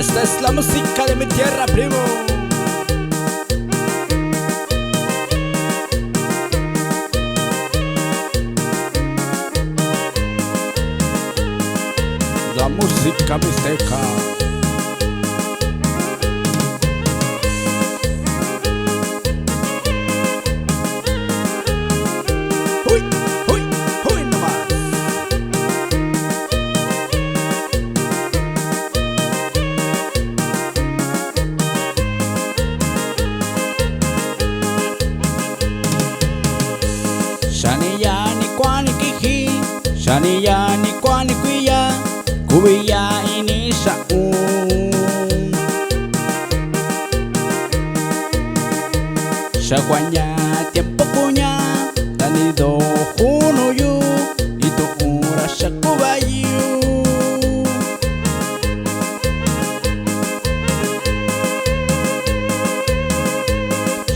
Esta es la música de mi tierra, primo. La música mixteca. Uy, uy, uy nomás. Shani yani kwani kihi, shani yani kwani kuya, kuya ini sha'u. Shaguanya tiempo punya, tanido huno yu, itu ura shakubayu.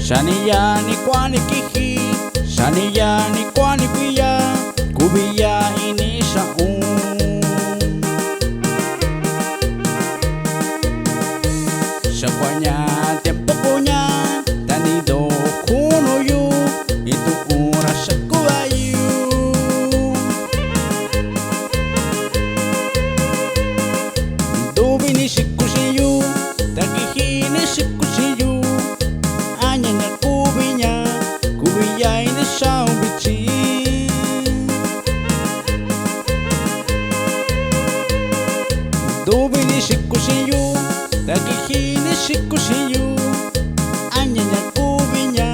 Shani yani kwani kihi, shani yani kwani kuya, kuya ini sha'u. Shaguanya tiempo punya, tanido huno yu, itu ura shakubayu. Dubi ni shikushiyu, takihi ni shikushiyu, anya na kubinya, kubiya ini shaubichi. Dubi ni shikushiyu, takihi ni shikushiyu, anya na kubinya,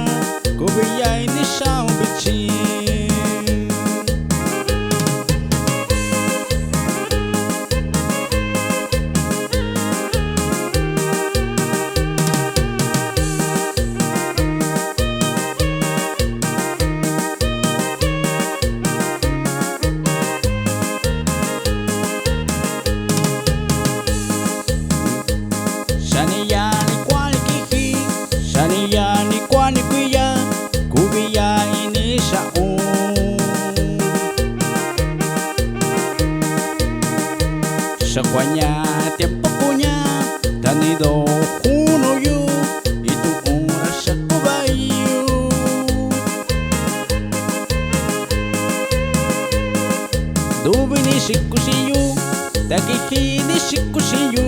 kubiya ini shaubichi. Shani yani kwani kihi, shani yani kwani kuya, kuya ini sha'u. Shaguanya tiempo punya, tanido huno yu, itu ura shakubayu. Dubi ni shikushiyu, takihi ni shikushiyu,